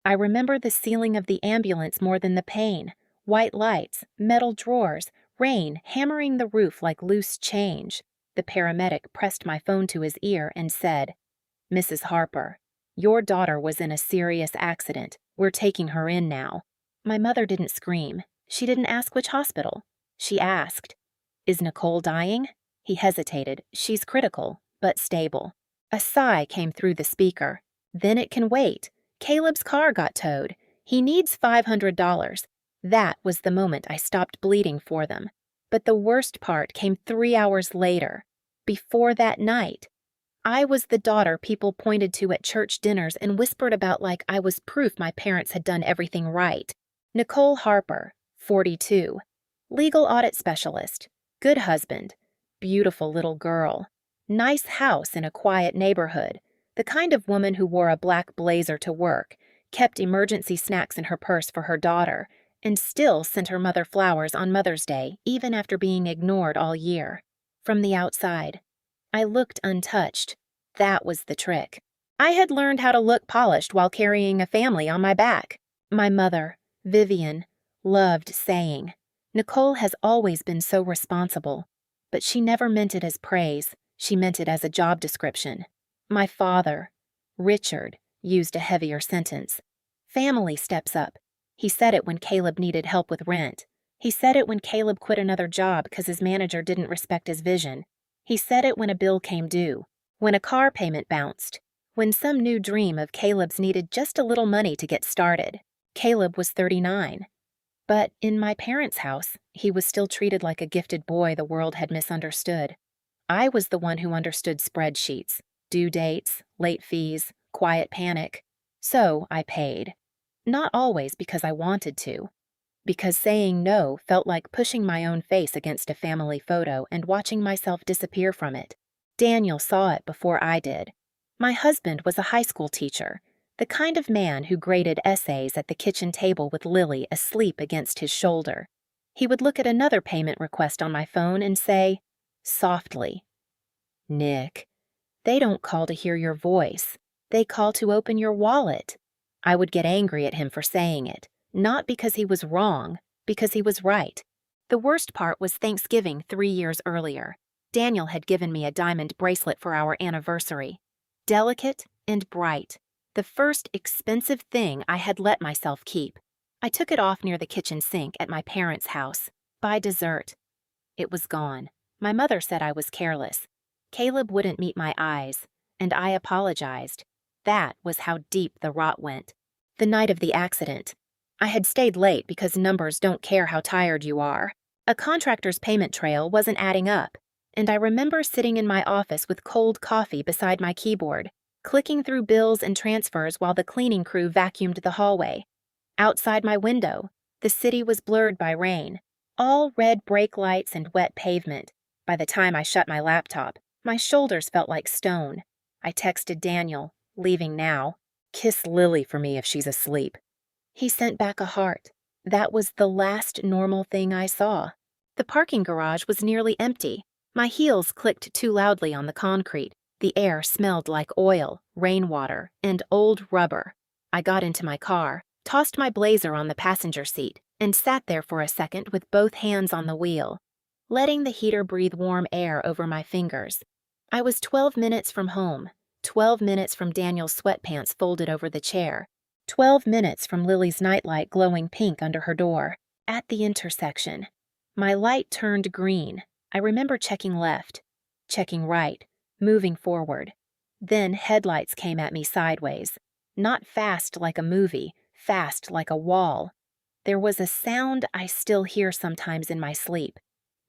I remember the ceiling of the ambulance more than the pain. White lights, metal drawers, rain hammering the roof like loose change. The paramedic pressed my phone to his ear and said, "Mrs. Harper, your daughter was in a serious accident. We're taking her in now." My mother didn't scream. She didn't ask which hospital. She asked, "Is Nicole dying?" He hesitated. "She's critical, but stable." A sigh came through the speaker. "Then it can wait. Caleb's car got towed. He needs $500. That was the moment I stopped bleeding for them. But the worst part came 3 hours later. Before that night, I was the daughter people pointed to at church dinners and whispered about like I was proof my parents had done everything right. Nicole Harper, 42. Legal audit specialist. Good husband. Beautiful little girl. Nice house in a quiet neighborhood. The kind of woman who wore a black blazer to work, kept emergency snacks in her purse for her daughter, and still sent her mother flowers on Mother's Day, even after being ignored all year. From the outside, I looked untouched. That was the trick. I had learned how to look polished while carrying a family on my back. My mother, Vivian, loved saying, "Nicole has always been so responsible," but she never meant it as praise. She meant it as a job description. My father, Richard, used a heavier sentence. Family steps up. He said it when Caleb needed help with rent. He said it when Caleb quit another job because his manager didn't respect his vision. He said it when a bill came due, when a car payment bounced, when some new dream of Caleb's needed just a little money to get started. Caleb was 39. But in my parents' house, he was still treated like a gifted boy the world had misunderstood. I was the one who understood spreadsheets, due dates, late fees, quiet panic. So I paid. Not always because I wanted to. Because saying no felt like pushing my own face against a family photo and watching myself disappear from it. Daniel saw it before I did. My husband was a high school teacher, the kind of man who graded essays at the kitchen table with Lily asleep against his shoulder. He would look at another payment request on my phone and say, softly, "Nick, they don't call to hear your voice. They call to open your wallet." I would get angry at him for saying it, not because he was wrong, because he was right. The worst part was Thanksgiving 3 years earlier. Daniel had given me a diamond bracelet for our anniversary. Delicate and bright. The first expensive thing I had let myself keep. I took it off near the kitchen sink at my parents' house. By dessert. It was gone. My mother said I was careless. Caleb wouldn't meet my eyes, and I apologized. That was how deep the rot went. The night of the accident. I had stayed late because numbers don't care how tired you are. A contractor's payment trail wasn't adding up, and I remember sitting in my office with cold coffee beside my keyboard, clicking through bills and transfers while the cleaning crew vacuumed the hallway. Outside my window, the city was blurred by rain, all red brake lights and wet pavement. By the time I shut my laptop, my shoulders felt like stone. I texted Daniel, leaving now. "Kiss Lily for me if she's asleep." He sent back a heart. That was the last normal thing I saw. The parking garage was nearly empty. My heels clicked too loudly on the concrete. The air smelled like oil, rainwater, and old rubber. I got into my car, tossed my blazer on the passenger seat, and sat there for a second with both hands on the wheel, letting the heater breathe warm air over my fingers. I was 12 minutes from home, 12 minutes from Daniel's sweatpants folded over the chair, 12 minutes from Lily's nightlight glowing pink under her door. At the intersection, my light turned green. I remember checking left, checking right, moving forward. Then headlights came at me sideways. Not fast like a movie, fast like a wall. There was a sound I still hear sometimes in my sleep.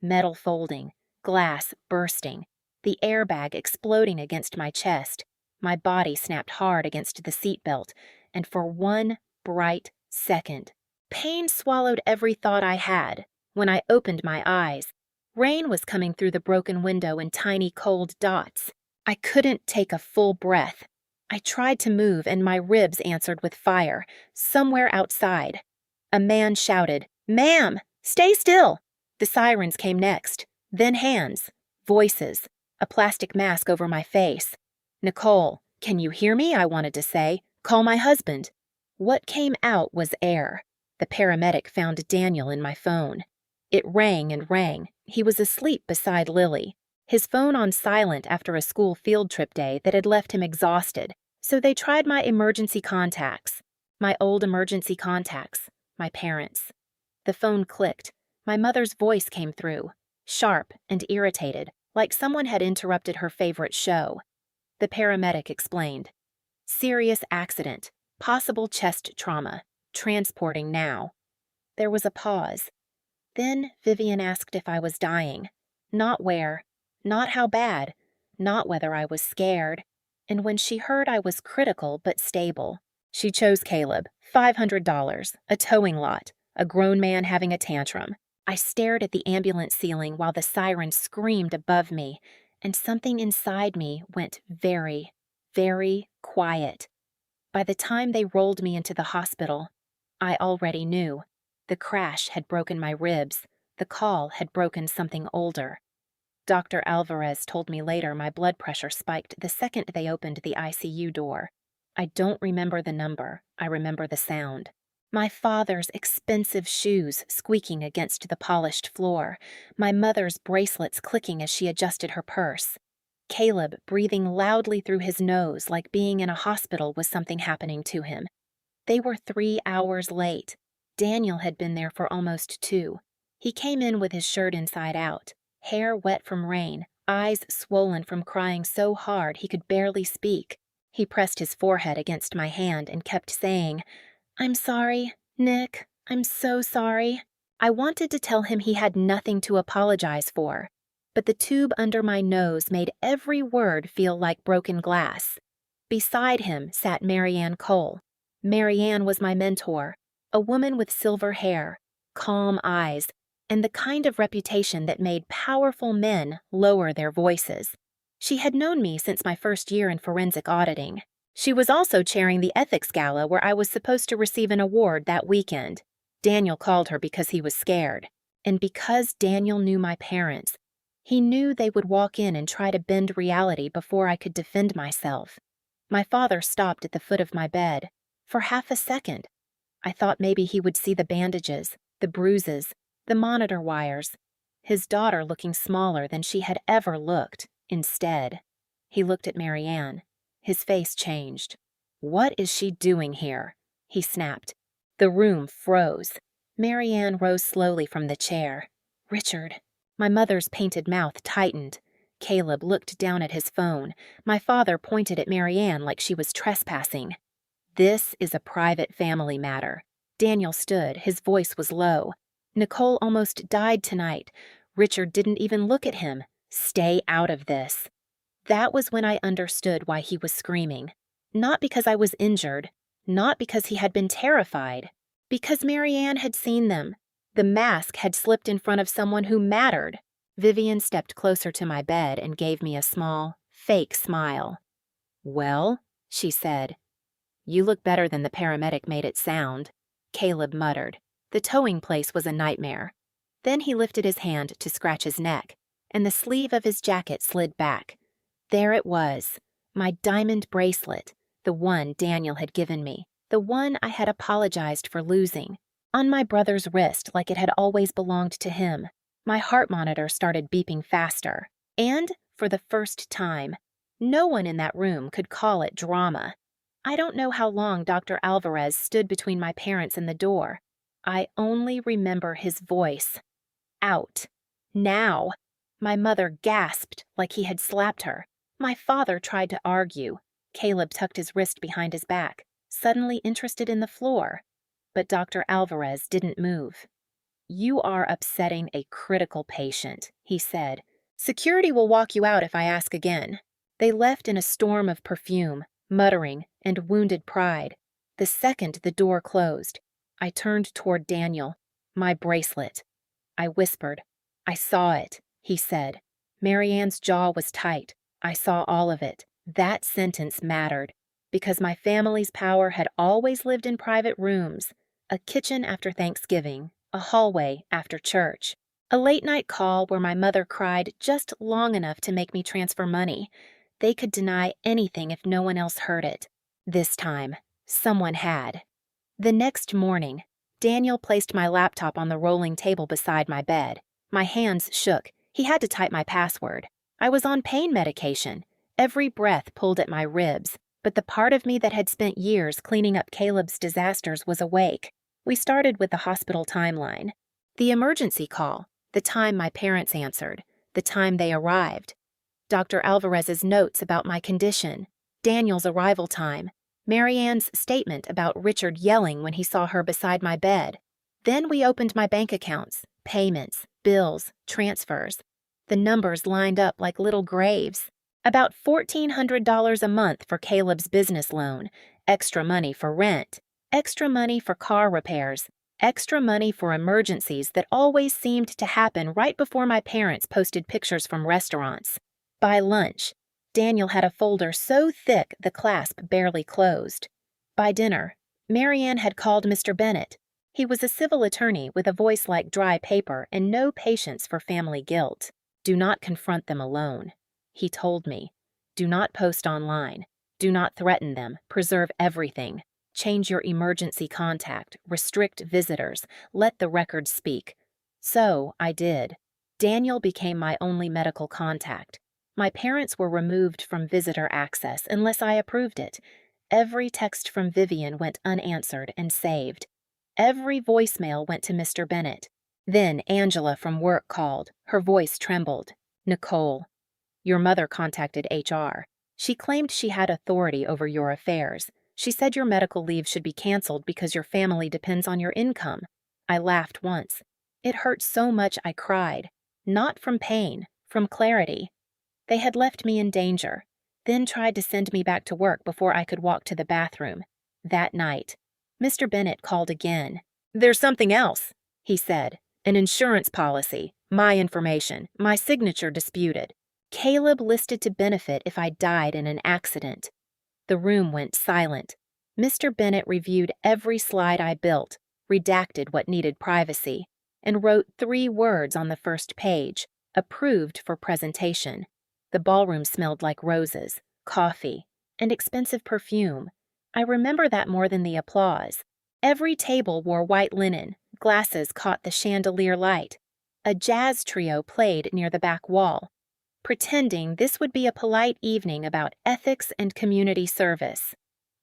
Metal folding, glass bursting, the airbag exploding against my chest. My body snapped hard against the seatbelt, and for one bright second, pain swallowed every thought I had. When I opened my eyes, rain was coming through the broken window in tiny cold dots. I couldn't take a full breath. I tried to move, and my ribs answered with fire, somewhere outside. A man shouted, "Ma'am, stay still!" The sirens came next, then hands, voices, a plastic mask over my face. "Nicole, can you hear me?" I wanted to say. "Call my husband." What came out was air. The paramedic found Daniel in my phone. It rang and rang. He was asleep beside Lily, his phone on silent after a school field trip day that had left him exhausted, so they tried my emergency contacts. My old emergency contacts. My parents. The phone clicked. My mother's voice came through, sharp and irritated, like someone had interrupted her favorite show. The paramedic explained. Serious accident. Possible chest trauma. Transporting now. There was a pause. Then Vivian asked if I was dying. Not where. Not how bad. Not whether I was scared. And when she heard I was critical but stable, she chose Caleb, $500, a towing lot, a grown man having a tantrum. I stared at the ambulance ceiling while the siren screamed above me, and something inside me went very, very quiet. By the time they rolled me into the hospital, I already knew. The crash had broken my ribs. The call had broken something older. Dr. Alvarez told me later my blood pressure spiked the second they opened the ICU door. I don't remember the number. I remember the sound. My father's expensive shoes squeaking against the polished floor. My mother's bracelets clicking as she adjusted her purse. Caleb breathing loudly through his nose like being in a hospital was something happening to him. They were 3 hours late. Daniel had been there for almost 2. He came in with his shirt inside out, hair wet from rain, eyes swollen from crying so hard he could barely speak. He pressed his forehead against my hand and kept saying, "I'm sorry, Nick, I'm so sorry." I wanted to tell him he had nothing to apologize for, but the tube under my nose made every word feel like broken glass. Beside him sat Marianne Cole. Marianne was my mentor, a woman with silver hair, calm eyes, and the kind of reputation that made powerful men lower their voices. She had known me since my first year in forensic auditing. She was also chairing the ethics gala where I was supposed to receive an award that weekend. Daniel called her because he was scared. And because Daniel knew my parents, he knew they would walk in and try to bend reality before I could defend myself. My father stopped at the foot of my bed. For half a second, I thought maybe he would see the bandages, the bruises, the monitor wires. His daughter looking smaller than she had ever looked. Instead, he looked at Marianne. His face changed. "What is she doing here?" he snapped. The room froze. Marianne rose slowly from the chair. "Richard." My mother's painted mouth tightened. Caleb looked down at his phone. My father pointed at Marianne like she was trespassing. "This is a private family matter." Daniel stood. His voice was low. "Nicole almost died tonight. Richard didn't even look at him. Stay out of this." That was when I understood why he was screaming. Not because I was injured, not because he had been terrified, because Marianne had seen them. The mask had slipped in front of someone who mattered. Vivian stepped closer to my bed and gave me a small, fake smile. "Well," she said. "You look better than the paramedic made it sound," Caleb muttered. The towing place was a nightmare. Then he lifted his hand to scratch his neck, and the sleeve of his jacket slid back. There it was, my diamond bracelet, the one Daniel had given me, the one I had apologized for losing, on my brother's wrist like it had always belonged to him. My heart monitor started beeping faster, and, for the first time, no one in that room could call it drama. I don't know how long Dr. Alvarez stood between my parents and the door. I only remember his voice. "Out. Now." My mother gasped like he had slapped her. My father tried to argue. Caleb tucked his wrist behind his back, suddenly interested in the floor. But Dr. Alvarez didn't move. "You are upsetting a critical patient," he said. "Security will walk you out if I ask again." They left in a storm of perfume, muttering, and wounded pride. The second the door closed, I turned toward Daniel. "My bracelet." I whispered. "I saw it," he said. Marianne's jaw was tight. I saw all of it. That sentence mattered, because my family's power had always lived in private rooms, a kitchen after Thanksgiving, a hallway after church, a late-night call where my mother cried just long enough to make me transfer money. They could deny anything if no one else heard it. This time, someone had. The next morning, Daniel placed my laptop on the rolling table beside my bed. My hands shook. He had to type my password. I was on pain medication. Every breath pulled at my ribs, but the part of me that had spent years cleaning up Caleb's disasters was awake. We started with the hospital timeline. The emergency call, the time my parents answered, the time they arrived. Dr. Alvarez's notes about my condition, Daniel's arrival time, Marianne's statement about Richard yelling when he saw her beside my bed. Then we opened my bank accounts, payments, bills, transfers. The numbers lined up like little graves. About $1,400 a month for Caleb's business loan, extra money for rent, extra money for car repairs, extra money for emergencies that always seemed to happen right before my parents posted pictures from restaurants. By lunch, Daniel had a folder so thick the clasp barely closed. By dinner, Marianne had called Mr. Bennett. He was a civil attorney with a voice like dry paper and no patience for family guilt. Do not confront them alone. He told me, do not post online. Do not threaten them. Preserve everything. Change your emergency contact. Restrict visitors. Let the records speak. So I did. Daniel became my only medical contact. My parents were removed from visitor access unless I approved it. Every text from Vivian went unanswered and saved. Every voicemail went to Mr. Bennett. Then Angela from work called. Her voice trembled. Nicole, your mother contacted HR. She claimed she had authority over your affairs. She said your medical leave should be canceled because your family depends on your income. I laughed once. It hurt so much I cried. Not from pain, from clarity. They had left me in danger, then tried to send me back to work before I could walk to the bathroom. That night, Mr. Bennett called again. There's something else, he said. An insurance policy, my information, my signature disputed. Caleb listed to benefit if I died in an accident. The room went silent. Mr. Bennett reviewed every slide I built, redacted what needed privacy, and wrote 3 words on the first page, approved for presentation. The ballroom smelled like roses, coffee, and expensive perfume. I remember that more than the applause. Every table wore white linen, glasses caught the chandelier light. A jazz trio played near the back wall, pretending this would be a polite evening about ethics and community service.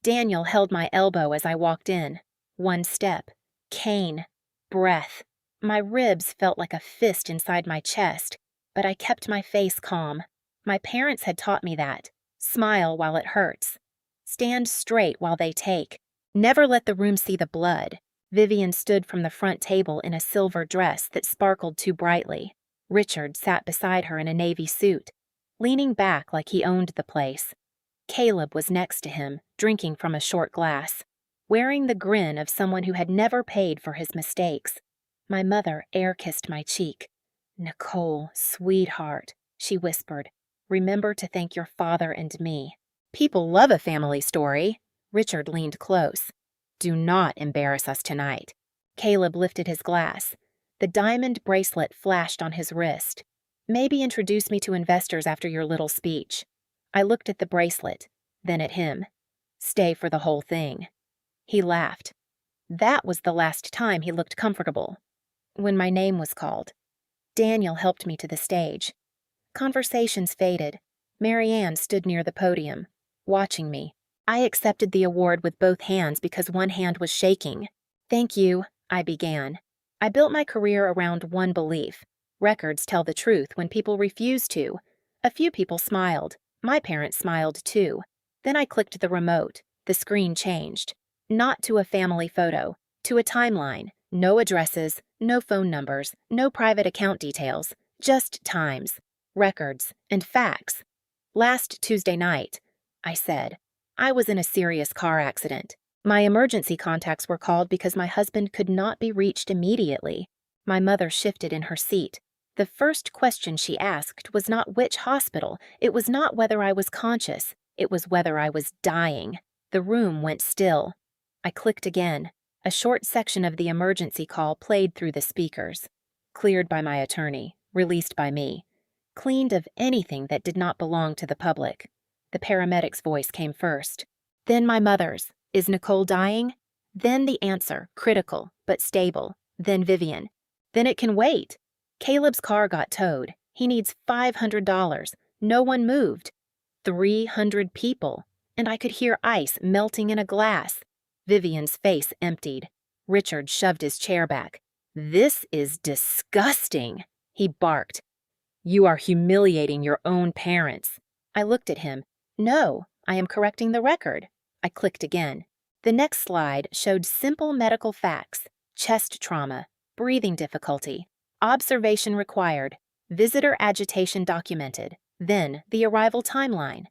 Daniel held my elbow as I walked in. 1 step, cane, breath. My ribs felt like a fist inside my chest, but I kept my face calm. My parents had taught me that. Smile while it hurts. Stand straight while they take. Never let the room see the blood. Vivian stood from the front table in a silver dress that sparkled too brightly. Richard sat beside her in a navy suit, leaning back like he owned the place. Caleb was next to him, drinking from a short glass, wearing the grin of someone who had never paid for his mistakes. My mother air-kissed my cheek. Nicole, sweetheart, she whispered. Remember to thank your father and me. People love a family story. Richard leaned close. Do not embarrass us tonight. Caleb lifted his glass. The diamond bracelet flashed on his wrist. Maybe introduce me to investors after your little speech. I looked at the bracelet, then at him. Stay for the whole thing. He laughed. That was the last time he looked comfortable. When my name was called, Daniel helped me to the stage. Conversations faded. Marianne stood near the podium, watching me. I accepted the award with both hands because one hand was shaking. Thank you, I began. I built my career around one belief. Records tell the truth when people refuse to. A few people smiled. My parents smiled too. Then I clicked the remote. The screen changed. Not to a family photo, to a timeline. No addresses, no phone numbers, no private account details. Just times, records, and facts. Last Tuesday night, I said, I was in a serious car accident. My emergency contacts were called because my husband could not be reached immediately. My mother shifted in her seat. The first question she asked was not which hospital. It was not whether I was conscious. It was whether I was dying. The room went still. I clicked again. A short section of the emergency call played through the speakers. Cleared by my attorney. Released by me. Cleaned of anything that did not belong to the public. The paramedic's voice came first. Then my mother's. Is Nicole dying? Then the answer, critical, but stable. Then Vivian. Then it can wait. Caleb's car got towed. He needs $500. No one moved. 300 people. And I could hear ice melting in a glass. Vivian's face emptied. Richard shoved his chair back. "This is disgusting," he barked. "You are humiliating your own parents." I looked at him. "No, I am correcting the record." I clicked again. The next slide showed simple medical facts: chest trauma, breathing difficulty, observation required, visitor agitation documented, then the arrival timeline.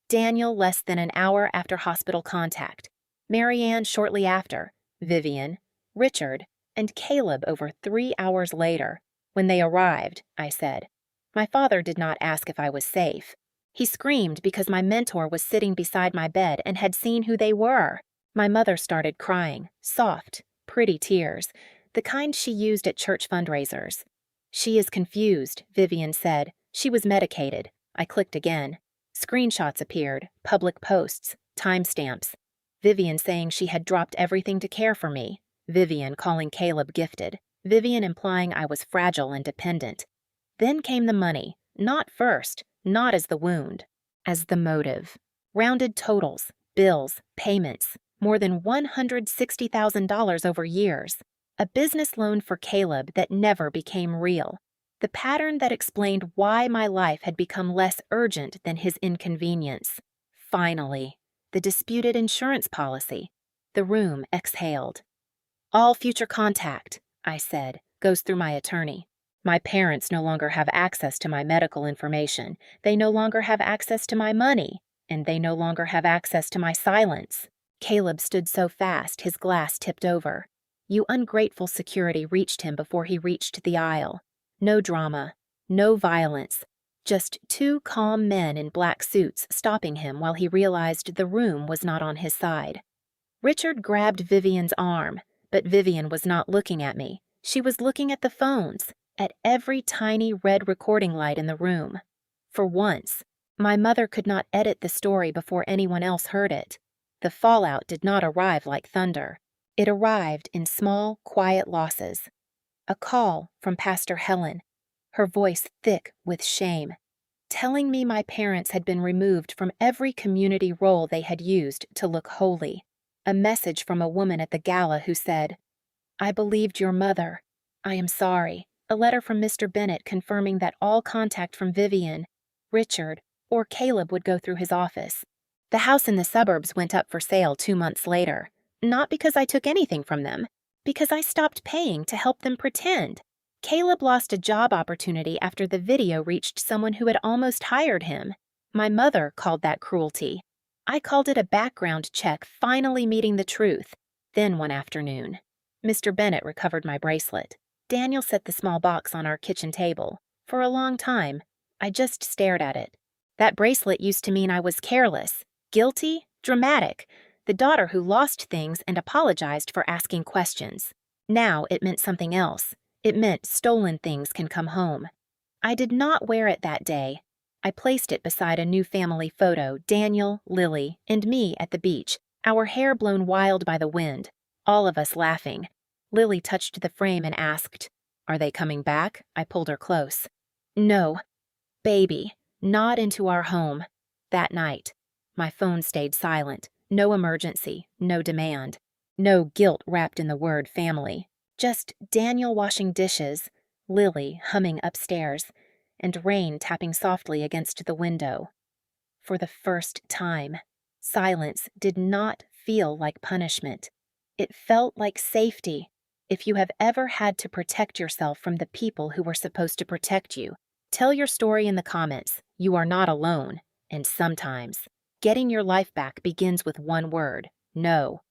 Daniel less than an hour after hospital contact, Marianne shortly after, Vivian, Richard, and Caleb over 3 hours later. When they arrived, I said. My father did not ask if I was safe. He screamed because my mentor was sitting beside my bed and had seen who they were. My mother started crying, soft, pretty tears, the kind she used at church fundraisers. "She is confused," Vivian said. "She was medicated." I clicked again. Screenshots appeared, public posts, timestamps. Vivian saying she had dropped everything to care for me. Vivian calling Caleb gifted. Vivian implying I was fragile and dependent. Then came the money, not first, not as the wound, as the motive. Rounded totals, bills, payments, more than $160,000 over years. A business loan for Caleb that never became real. The pattern that explained why my life had become less urgent than his inconvenience. Finally, the disputed insurance policy. The room exhaled. "All future contact," I said, "goes through my attorney. My parents no longer have access to my medical information. They no longer have access to my money. And they no longer have access to my silence." Caleb stood so fast his glass tipped over. You ungrateful security reached him before he reached the aisle. No drama, no violence, just 2 calm men in black suits stopping him while he realized the room was not on his side. Richard grabbed Vivian's arm, but Vivian was not looking at me. She was looking at the phones, at every tiny red recording light in the room. For once, my mother could not edit the story before anyone else heard it. The fallout did not arrive like thunder. It arrived in small, quiet losses. A call from Pastor Helen, her voice thick with shame, telling me my parents had been removed from every community role they had used to look holy. A message from a woman at the gala who said, "I believed your mother. I am sorry." A letter from Mr. Bennett confirming that all contact from Vivian, Richard, or Caleb would go through his office. The house in the suburbs went up for sale 2 months later, not because I took anything from them, because I stopped paying to help them pretend. Caleb lost a job opportunity after the video reached someone who had almost hired him. My mother called that cruelty. I called it a background check finally meeting the truth. Then one afternoon, Mr. Bennett recovered my bracelet. Daniel set the small box on our kitchen table. For a long time, I just stared at it. That bracelet used to mean I was careless, guilty, dramatic, the daughter who lost things and apologized for asking questions. Now it meant something else. It meant stolen things can come home. I did not wear it that day. I placed it beside a new family photo, Daniel, Lily, and me at the beach, our hair blown wild by the wind, all of us laughing. Lily touched the frame and asked, "Are they coming back?" I pulled her close. "No. Baby, not into our home." That night, my phone stayed silent. No emergency, no demand. No guilt wrapped in the word family. Just Daniel washing dishes, Lily humming upstairs, and rain tapping softly against the window. For the first time, silence did not feel like punishment. It felt like safety. If you have ever had to protect yourself from the people who were supposed to protect you, tell your story in the comments. You are not alone. And sometimes, getting your life back begins with one word: no.